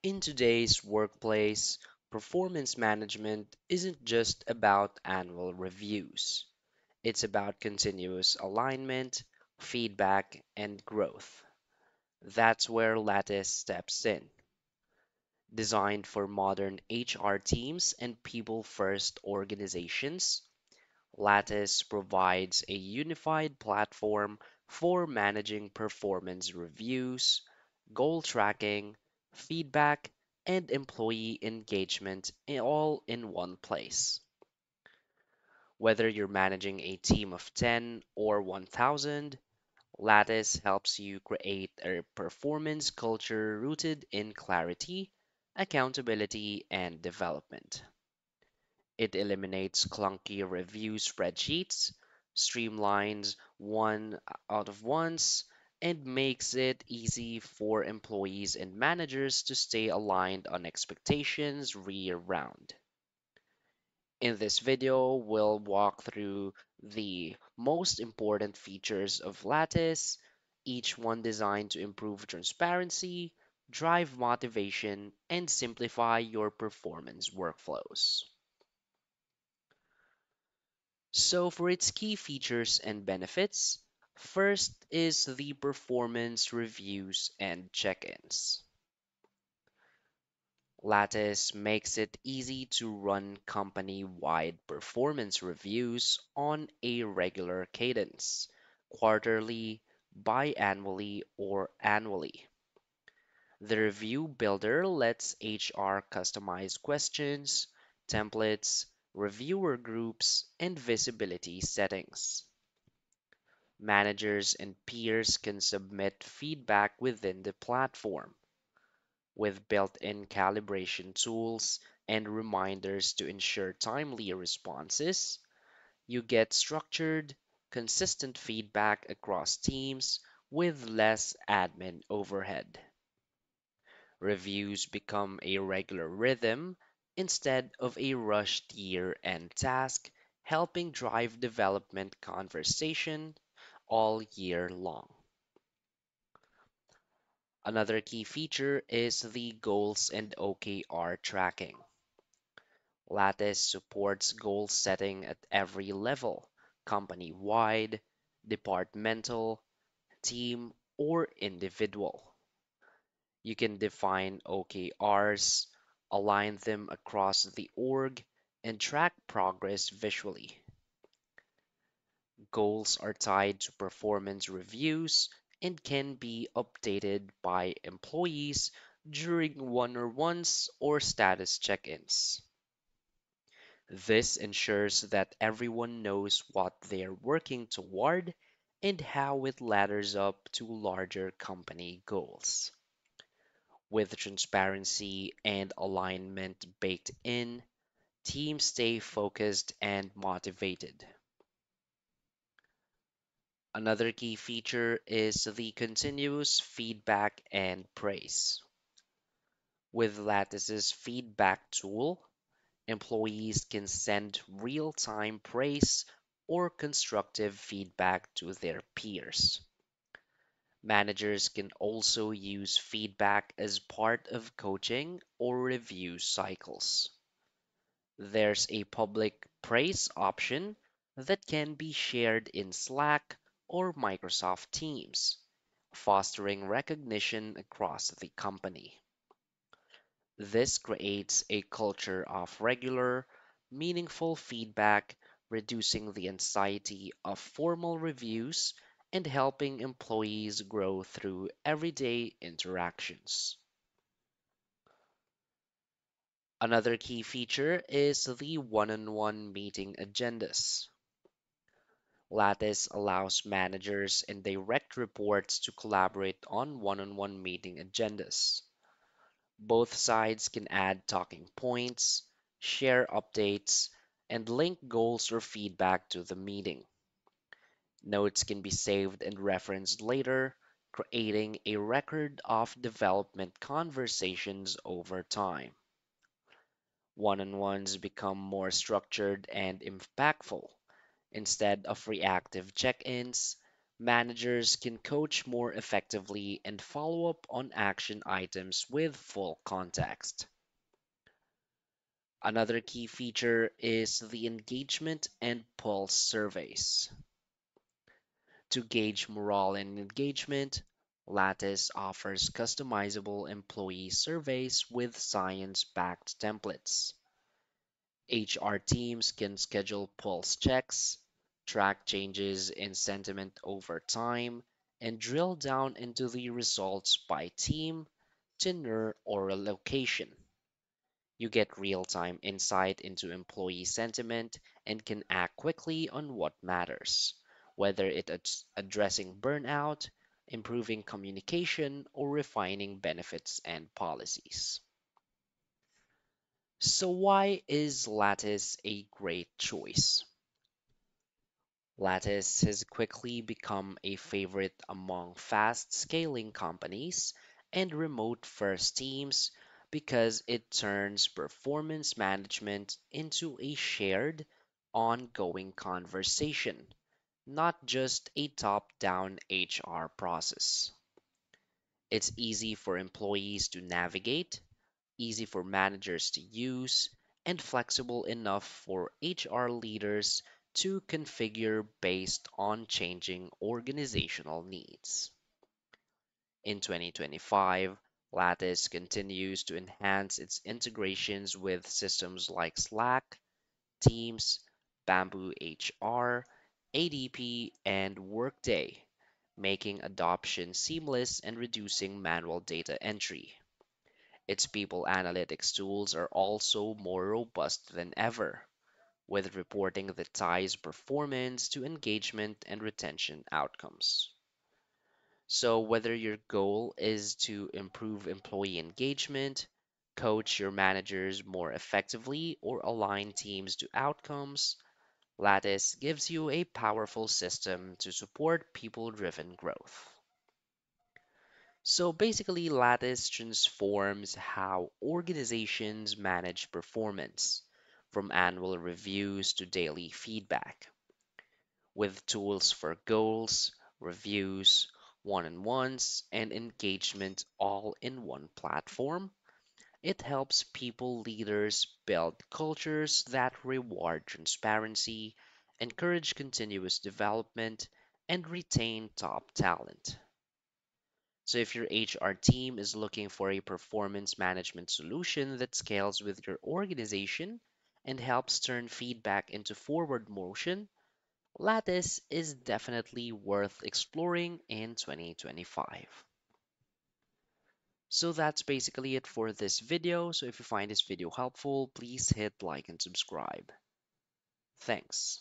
In today's workplace, performance management isn't just about annual reviews. It's about continuous alignment, feedback, and growth. That's where Lattice steps in. Designed for modern HR teams and people first organizations, Lattice provides a unified platform for managing performance reviews, goal tracking, feedback, and employee engagement all in one place. Whether you're managing a team of 10 or 1,000, Lattice helps you create a performance culture rooted in clarity, accountability, and development. It eliminates clunky review spreadsheets, streamlines one out of ones, and makes it easy for employees and managers to stay aligned on expectations year round. In this video, we'll walk through the most important features of Lattice, each one designed to improve transparency, drive motivation, and simplify your performance workflows. So, for its key features and benefits, first is the performance reviews and check ins. Lattice makes it easy to run company wide performance reviews on a regular cadence, quarterly, biannually, or annually. The review builder lets HR customize questions, templates, reviewer groups, and visibility settings. Managers and peers can submit feedback within the platform with built-in calibration tools and reminders to ensure timely responses. You get structured, consistent feedback across teams with less admin overhead. Reviews become a regular rhythm instead of a rushed year-end task, helping drive development conversation all year long. Another key feature is the goals and OKR tracking. Lattice supports goal setting at every level, company-wide, departmental, team, or individual. You can define OKRs, align them across the org, and track progress visually. Goals are tied to performance reviews and can be updated by employees during one-on-ones or status check-ins. This ensures that everyone knows what they're working toward and how it ladders up to larger company goals. With transparency and alignment baked in, teams stay focused and motivated. Another key feature is the continuous feedback and praise. With Lattice's feedback tool, employees can send real-time praise or constructive feedback to their peers. Managers can also use feedback as part of coaching or review cycles. There's a public praise option that can be shared in Slack or Microsoft Teams, fostering recognition across the company. This creates a culture of regular, meaningful feedback, reducing the anxiety of formal reviews and helping employees grow through everyday interactions. Another key feature is the one-on-one meeting agendas. Lattice allows managers and direct reports to collaborate on one-on-one meeting agendas. Both sides can add talking points, share updates, and link goals or feedback to the meeting. Notes can be saved and referenced later, creating a record of development conversations over time. One-on-ones become more structured and impactful. Instead of reactive check ins, Managers can coach more effectively and follow up on action items with full context. Another key feature is the engagement and pulse surveys. To gauge morale and engagement, Lattice offers customizable employee surveys with science backed templates. HR teams can schedule pulse checks, track changes in sentiment over time, and drill down into the results by team, tenure, or location. You get real time insight into employee sentiment and can act quickly on what matters, whether it's addressing burnout, improving communication, or refining benefits and policies. So, why is Lattice a great choice? Lattice has quickly become a favorite among fast scaling companies and remote first teams because it turns performance management into a shared, ongoing conversation, not just a top down HR process. It's easy for employees to navigate, easy for managers to use, and flexible enough for HR leaders to configure based on changing organizational needs. In 2025, Lattice continues to enhance its integrations with systems like Slack, Teams, Bamboo HR, ADP, and Workday, making adoption seamless and reducing manual data entry. Its people analytics tools are also more robust than ever, with reporting that ties performance to engagement and retention outcomes. So, whether your goal is to improve employee engagement, coach your managers more effectively, or align teams to outcomes, Lattice gives you a powerful system to support people driven growth. So basically, Lattice transforms how organizations manage performance, from annual reviews to daily feedback, with tools for goals, reviews, one on ones, and engagement all in one platform. It helps people leaders build cultures that reward transparency, encourage continuous development, and retain top talent. So, if your HR team is looking for a performance management solution that scales with your organization and helps turn feedback into forward motion, Lattice is definitely worth exploring in 2025. So that's basically it for this video. So if you find this video helpful, please hit like and subscribe. Thanks.